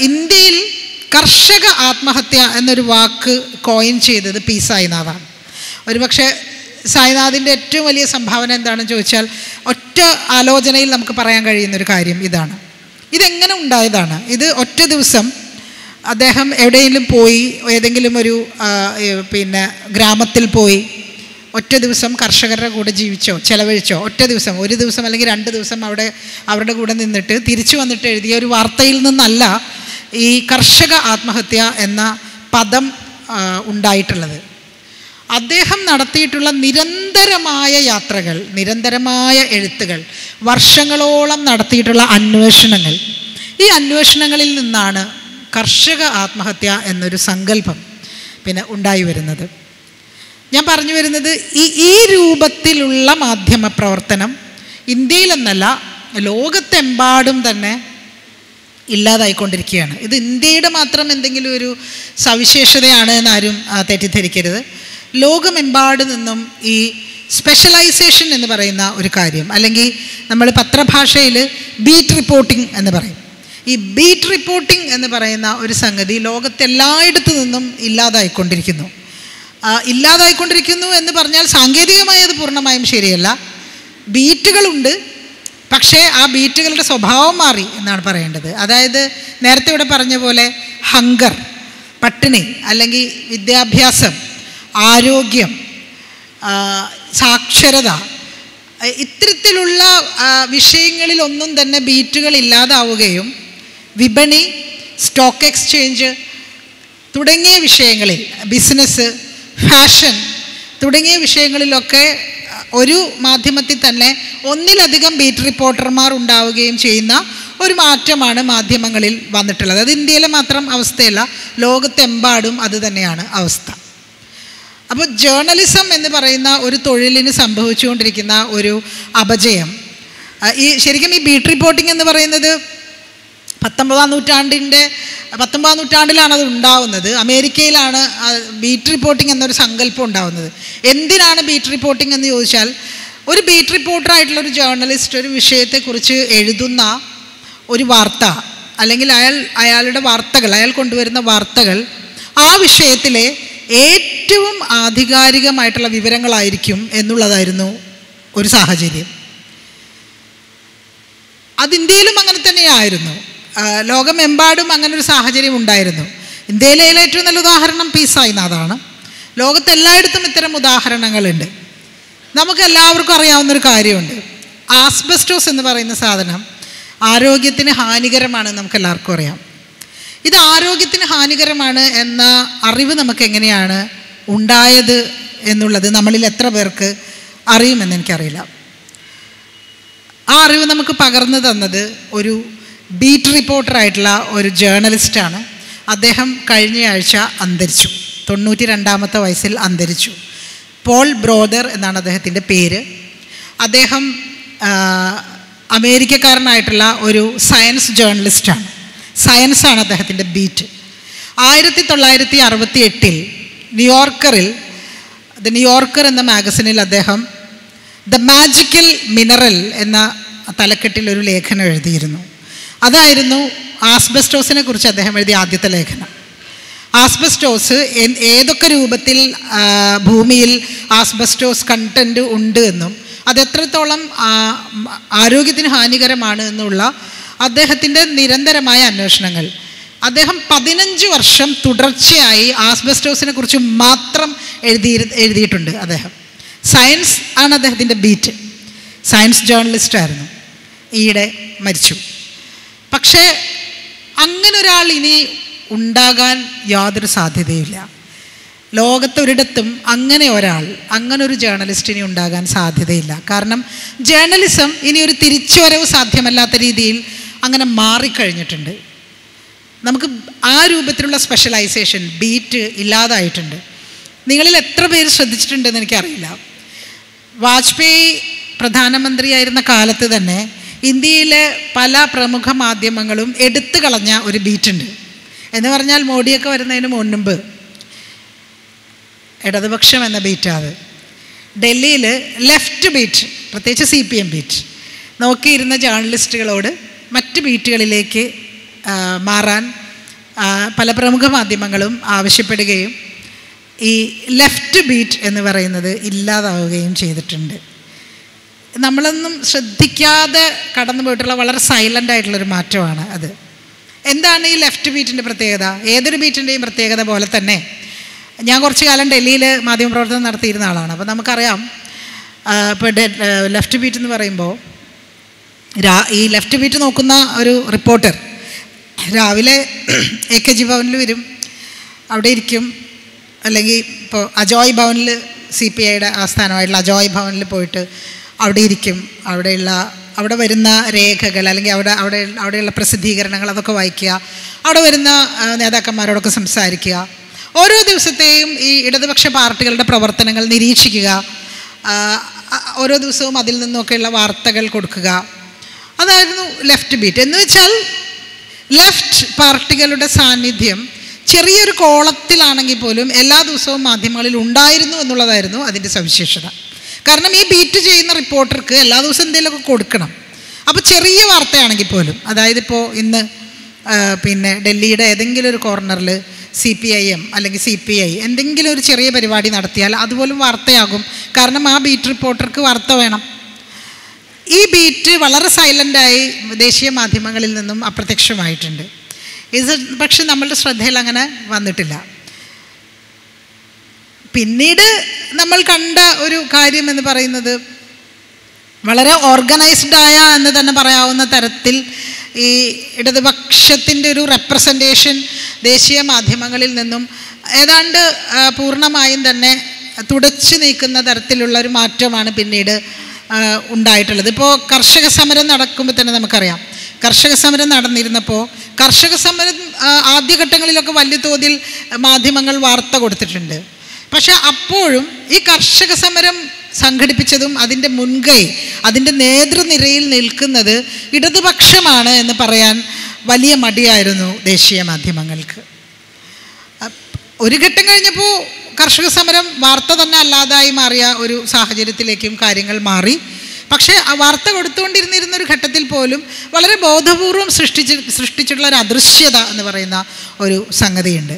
ഇന്ത്യയിൽ കർഷക ആത്മഹത്യ എന്നൊരു വാക്ക് കോയിൻ ചെയ്തത് പി സായിനാഥാണ്. ഒരുപക്ഷെ സായിനാഥിൻ്റെ ഏറ്റവും വലിയ സംഭാവന എന്താണെന്ന് ചോദിച്ചാൽ ഒറ്റ ആലോചനയിൽ നമുക്ക് പറയാൻ കഴിയുന്നൊരു കാര്യം ഇതാണ്. ഇതെങ്ങനെ ഉണ്ടായതാണ്? ഇത് ഒറ്റ ദിവസം അദ്ദേഹം എവിടെയെങ്കിലും പോയി, ഏതെങ്കിലും ഒരു ഗ്രാമത്തിൽ പോയി ഒറ്റ ദിവസം കർഷകരുടെ കൂടെ ജീവിച്ചോ ചെലവഴിച്ചോ, ഒറ്റ ദിവസം, ഒരു ദിവസം അല്ലെങ്കിൽ 2 ദിവസം അവരുടെ കൂടെ നിന്നിട്ട് തിരിച്ചു വന്നിട്ട് എഴുതിയ ഒരു വാർത്തയിൽ നിന്നല്ല ഈ കർഷക ആത്മഹത്യ എന്ന പദം ഉണ്ടായിട്ടുള്ളത്. അദ്ദേഹം നടത്തിയിട്ടുള്ള നിരന്തരമായ യാത്രകൾ, നിരന്തരമായ എഴുത്തുകൾ, വർഷങ്ങളോളം നടത്തിയിട്ടുള്ള അന്വേഷണങ്ങൾ, ഈ അന്വേഷണങ്ങളിൽ നിന്നാണ് കർഷക ആത്മഹത്യ എന്നൊരു സങ്കല്പം പിന്നെ ഉണ്ടായി വരുന്നത്. ഞാൻ പറഞ്ഞു വരുന്നത് ഈ രൂപത്തിലുള്ള മാധ്യമ പ്രവർത്തനം ഇന്ത്യയിലെന്നല്ല ലോകത്തെമ്പാടും തന്നെ ഇല്ലാതായിക്കൊണ്ടിരിക്കുകയാണ്. ഇത് ഇന്ത്യയുടെ മാത്രം എന്തെങ്കിലും ഒരു സവിശേഷതയാണ് എന്നാരും തെറ്റിദ്ധരിക്കരുത്. ലോകമെമ്പാട് നിന്നും ഈ സ്പെഷ്യലൈസേഷൻ എന്ന് പറയുന്ന ഒരു കാര്യം, അല്ലെങ്കിൽ നമ്മൾ പത്രഭാഷയിൽ ബീറ്റ് റിപ്പോർട്ടിംഗ് എന്ന് പറയും. ഈ ബീറ്റ് റിപ്പോർട്ടിംഗ് എന്ന് പറയുന്ന ഒരു സംഗതി ലോകത്തെല്ലായിടത്തു നിന്നും ഇല്ലാതായിക്കൊണ്ടിരിക്കുന്നു എന്ന് പറഞ്ഞാൽ സാങ്കേതികമായി അത് പൂർണ്ണമായും ശരിയല്ല. ബീറ്റുകളുണ്ട്, പക്ഷേ ആ ബീറ്റുകളുടെ സ്വഭാവം മാറി എന്നാണ് പറയേണ്ടത്. അതായത് നേരത്തെ ഇവിടെ പറഞ്ഞ പോലെ ഹങ്കർ, പട്ടിണി, അല്ലെങ്കിൽ വിദ്യാഭ്യാസം, ആരോഗ്യം, സാക്ഷരത, ഇത്തരത്തിലുള്ള വിഷയങ്ങളിലൊന്നും തന്നെ ബീറ്റുകൾ ഇല്ലാതാവുകയും വിപണി, സ്റ്റോക്ക് എക്സ്ചേഞ്ച് തുടങ്ങിയ വിഷയങ്ങളിൽ, ബിസിനസ്, ഫാഷൻ തുടങ്ങിയ വിഷയങ്ങളിലൊക്കെ ഒരു മാധ്യമത്തിൽ തന്നെ ഒന്നിലധികം ബീറ്റ് റിപ്പോർട്ടർമാർ ഉണ്ടാവുകയും ചെയ്യുന്ന ഒരു മാറ്റമാണ് മാധ്യമങ്ങളിൽ വന്നിട്ടുള്ളത്. അത് ഇന്ത്യയിലെ മാത്രം അവസ്ഥയല്ല, ലോകത്തെമ്പാടും അത് തന്നെയാണ് അവസ്ഥ. അപ്പോൾ ജേർണലിസം എന്ന് പറയുന്ന ഒരു തൊഴിലിന് സംഭവിച്ചുകൊണ്ടിരിക്കുന്ന ഒരു അപജയം, ശരിക്കും ഈ ബീറ്റ് റിപ്പോർട്ടിംഗ് എന്ന് പറയുന്നത് 19ാം നൂറ്റാണ്ടിലാണ് അത് ഉണ്ടാവുന്നത്. അമേരിക്കയിലാണ് ബീറ്റ് റിപ്പോർട്ടിംഗ് എന്നൊരു സങ്കല്പം ഉണ്ടാവുന്നത്. എന്തിനാണ് ബീറ്റ് റിപ്പോർട്ടിംഗ് എന്ന് ചോദിച്ചാൽ, ഒരു ബീറ്റ് റിപ്പോർട്ടറായിട്ടുള്ള ഒരു ജേർണലിസ്റ്റ് ഒരു വിഷയത്തെക്കുറിച്ച് എഴുതുന്ന ഒരു വാർത്ത, അല്ലെങ്കിൽ അയാളുടെ വാർത്തകൾ, അയാൾ കൊണ്ടുവരുന്ന വാർത്തകൾ ആ വിഷയത്തിലെ ഏറ്റവും ആധികാരികമായിട്ടുള്ള വിവരങ്ങളായിരിക്കും എന്നുള്ളതായിരുന്നു ഒരു സാഹചര്യം. അത് ഇന്ത്യയിലും അങ്ങനെ തന്നെയായിരുന്നു, ലോകമെമ്പാടും അങ്ങനൊരു സാഹചര്യം ഉണ്ടായിരുന്നു. ഇന്ത്യയിലെ ഏറ്റവും നല്ല ഉദാഹരണം പി സായിനാഥാണ്. ലോകത്തെല്ലായിടത്തും ഇത്തരം ഉദാഹരണങ്ങളുണ്ട്. നമുക്കെല്ലാവർക്കും അറിയാവുന്നൊരു കാര്യമുണ്ട്, ആസ്ബസ്റ്റോസ് എന്ന് പറയുന്ന സാധനം ആരോഗ്യത്തിന് ഹാനികരമാണെന്ന് നമുക്കെല്ലാവർക്കും അറിയാം. ഇത് ആരോഗ്യത്തിന് ഹാനികരമാണ് എന്ന അറിവ് നമുക്ക് എങ്ങനെയാണ് ഉണ്ടായത് എന്നുള്ളത് നമ്മളിൽ എത്ര പേർക്ക് അറിയുമെന്ന് എനിക്കറിയില്ല. ആ അറിവ് നമുക്ക് പകർന്നു തന്നത് ഒരു ബീറ്റ് റിപ്പോർട്ടറായിട്ടുള്ള ഒരു ജേർണലിസ്റ്റാണ്. അദ്ദേഹം കഴിഞ്ഞയാഴ്ച അന്തരിച്ചു, 92ാമത്തെ വയസ്സിൽ അന്തരിച്ചു. പോൾ ബ്രോദർ എന്നാണ് അദ്ദേഹത്തിൻ്റെ പേര്. അദ്ദേഹം അമേരിക്കക്കാരനായിട്ടുള്ള ഒരു സയൻസ് ജേർണലിസ്റ്റാണ്. സയൻസാണ് അദ്ദേഹത്തിൻ്റെ ബീറ്റ്. 1968 ന്യൂയോർക്കറിൽ ദ ന്യൂയോർക്കർ എന്ന മാഗസിനിൽ അദ്ദേഹം ദ മാജിക്കൽ മിനറൽ എന്ന തലക്കെട്ടിൽ ഒരു ലേഖനം എഴുതിയിരുന്നു. അതായിരുന്നു ആസ്ബസ്റ്റോസിനെ കുറിച്ച് അദ്ദേഹം എഴുതിയ ആദ്യത്തെ ലേഖനം. ആസ്ബസ്റ്റോസ് ഏതൊക്കെ രൂപത്തിൽ ഭൂമിയിൽ ആസ്ബസ്റ്റോസ് കണ്ടൻറ്റ് ഉണ്ട് എന്നും അതെത്രത്തോളം ആരോഗ്യത്തിന് ഹാനികരമാണ് എന്നുള്ള അദ്ദേഹത്തിൻ്റെ നിരന്തരമായ അന്വേഷണങ്ങൾ. അദ്ദേഹം 15 വർഷം തുടർച്ചയായി ആസ്ബസ്റ്റോസിനെ കുറിച്ച് മാത്രം എഴുതിയിട്ടുണ്ട്. അദ്ദേഹം സയൻസ് ആണ് അദ്ദേഹത്തിൻ്റെ ബീറ്റ്, സയൻസ് ജേർണലിസ്റ്റായിരുന്നു. ഈയിടെ മരിച്ചു. പക്ഷേ അങ്ങനൊരാൾ ഇനി ഉണ്ടാകാൻ യാതൊരു സാധ്യതയില്ല. ലോകത്തൊരിടത്തും അങ്ങനൊരു ജേർണലിസ്റ്റ് ഇനി ഉണ്ടാകാൻ സാധ്യതയില്ല. കാരണം ജേർണലിസം ഇനി ഒരു തിരിച്ചുവരവ് സാധ്യമല്ലാത്ത രീതിയിൽ അങ്ങനെ മാറിക്കഴിഞ്ഞിട്ടുണ്ട്. നമുക്ക് ആ രൂപത്തിലുള്ള സ്പെഷ്യലൈസേഷൻ, ബീറ്റ് ഇല്ലാതായിട്ടുണ്ട്. നിങ്ങളിൽ എത്ര പേര് ശ്രദ്ധിച്ചിട്ടുണ്ടെന്ന് എനിക്കറിയില്ല. വാജ്പേയി പ്രധാനമന്ത്രിയായിരുന്ന കാലത്ത് തന്നെ ഇന്ത്യയിലെ പല പ്രമുഖ മാധ്യമങ്ങളും എടുത്തു കളഞ്ഞ ഒരു ബീറ്റുണ്ട്. എന്ന് പറഞ്ഞാൽ മോഡിയൊക്കെ വരുന്നതിന് മുൻപ് ഇടതുപക്ഷം എന്ന ബീറ്റാണ്. ഡൽഹിയിൽ ലെഫ്റ്റ് ബീറ്റ്, പ്രത്യേകിച്ച് CPM ബീറ്റ് നോക്കിയിരുന്ന ജേർണലിസ്റ്റുകളോട് മറ്റ് ബീറ്റുകളിലേക്ക് മാറാൻ പല പ്രമുഖ മാധ്യമങ്ങളും ആവശ്യപ്പെടുകയും ഈ ലെഫ്റ്റ് ബീറ്റ് എന്ന് പറയുന്നത് ഇല്ലാതാവുകയും ചെയ്തിട്ടുണ്ട്. നമ്മളൊന്നും ശ്രദ്ധിക്കാതെ കടന്നു പോയിട്ടുള്ള വളരെ സൈലൻ്റ് ആയിട്ടുള്ളൊരു മാറ്റമാണ് അത്. എന്താണ് ഈ ലെഫ്റ്റ് ബീറ്റിൻ്റെ പ്രത്യേകത? ഏതൊരു ബീറ്റിൻ്റെയും പ്രത്യേകത പോലെ തന്നെ ഞാൻ കുറച്ച് കാലം ഡൽഹിയിൽ മാധ്യമപ്രവർത്തനം നടത്തിയിരുന്ന ആളാണ്. അപ്പോൾ നമുക്കറിയാം, ഇപ്പോൾ ലെഫ്റ്റ് ബീറ്റ് എന്ന് പറയുമ്പോൾ ഈ ലെഫ്റ്റ് ബീറ്റ് നോക്കുന്ന ഒരു റിപ്പോർട്ടർ രാവിലെ AKG ഭവനിൽ വരും, അവിടെ ഇരിക്കും. അല്ലെങ്കിൽ ഇപ്പോൾ അജോയ് ഭവനിൽ CPIയുടെ ആസ്ഥാനമായിട്ടുള്ള അജോയ് ഭവനിൽ പോയിട്ട് അവിടെ ഇരിക്കും. അവിടെ വരുന്ന രേഖകൾ അല്ലെങ്കിൽ അവിടെയുള്ള പ്രസിദ്ധീകരണങ്ങൾ അതൊക്കെ വായിക്കുക, അവിടെ വരുന്ന നേതാക്കന്മാരോടൊക്കെ സംസാരിക്കുക, ഓരോ ദിവസത്തെയും ഈ ഇടതുപക്ഷ പാർട്ടികളുടെ പ്രവർത്തനങ്ങൾ നിരീക്ഷിക്കുക, ഓരോ ദിവസവും അതിൽ നിന്നൊക്കെയുള്ള വാർത്തകൾ കൊടുക്കുക. അതായിരുന്നു ലെഫ്റ്റ് ബീറ്റ്. എന്ന് വെച്ചാൽ ലെഫ്റ്റ് പാർട്ടികളുടെ സാന്നിധ്യം ചെറിയൊരു കോളത്തിലാണെങ്കിൽ പോലും എല്ലാ ദിവസവും മാധ്യമങ്ങളിൽ ഉണ്ടായിരുന്നു എന്നുള്ളതായിരുന്നു അതിൻ്റെ സവിശേഷത. കാരണം ഈ ബീറ്റ് ചെയ്യുന്ന റിപ്പോർട്ടർക്ക് എല്ലാ ദിവസവും എന്തെങ്കിലുമൊക്കെ കൊടുക്കണം. അപ്പോൾ ചെറിയ വാർത്തയാണെങ്കിൽ പോലും, അതായത് ഇപ്പോൾ ഇന്ന് പിന്നെ ഡൽഹിയുടെ ഏതെങ്കിലും ഒരു കോർണറിൽ CPIM അല്ലെങ്കിൽ CPI എന്തെങ്കിലും ഒരു ചെറിയ പരിപാടി നടത്തിയാൽ അതുപോലും വാർത്തയാകും. കാരണം ആ ബീറ്റ് റിപ്പോർട്ടർക്ക് വാർത്ത വേണം. ഈ ബീറ്റ് വളരെ സൈലൻ്റായി ദേശീയ മാധ്യമങ്ങളിൽ നിന്നും അപ്രത്യക്ഷമായിട്ടുണ്ട്. ഇത് പക്ഷെ നമ്മളുടെ ശ്രദ്ധയിൽ അങ്ങനെ വന്നിട്ടില്ല. പിന്നീട് നമ്മൾ കണ്ട ഒരു കാര്യം എന്ന് പറയുന്നത് വളരെ ഓർഗനൈസ്ഡായ എന്ന് തന്നെ പറയാവുന്ന തരത്തിൽ ഈ ഇടതുപക്ഷത്തിൻ്റെ ഒരു റെപ്രസെൻറ്റേഷൻ ദേശീയ മാധ്യമങ്ങളിൽ നിന്നും ഏതാണ്ട് പൂർണ്ണമായും തന്നെ തുടച്ചു നീക്കുന്ന തരത്തിലുള്ള ഒരു മാറ്റമാണ് പിന്നീട് ഉണ്ടായിട്ടുള്ളത്. ഇപ്പോൾ കർഷക സമരം നടക്കുമ്പോൾ തന്നെ നമുക്കറിയാം, കർഷക സമരം നടന്നിരുന്നപ്പോൾ കർഷക സമരം ആദ്യഘട്ടങ്ങളിലൊക്കെ വലിയ തോതിൽ മാധ്യമങ്ങൾ വാർത്ത കൊടുത്തിട്ടുണ്ട്. പക്ഷെ അപ്പോഴും ഈ കർഷക സമരം സംഘടിപ്പിച്ചതും അതിൻ്റെ മുൻകൈ, അതിൻ്റെ നേതൃനിരയിൽ നിൽക്കുന്നത് ഇടതുപക്ഷമാണ് എന്ന് പറയാൻ വലിയ മടിയായിരുന്നു ദേശീയ മാധ്യമങ്ങൾക്ക്. ഒരു ഘട്ടം കഴിഞ്ഞപ്പോൾ കർഷക സമരം വാർത്ത തന്നെ അല്ലാതായി മാറിയ ഒരു സാഹചര്യത്തിലേക്കും കാര്യങ്ങൾ മാറി. പക്ഷേ ആ വാർത്ത കൊടുത്തുകൊണ്ടിരുന്നിരുന്ന ഒരു ഘട്ടത്തിൽ പോലും വളരെ ബോധപൂർവം സൃഷ്ടിച്ചിട്ടുള്ള ഒരു അദൃശ്യത എന്ന് പറയുന്ന ഒരു സംഗതിയുണ്ട്.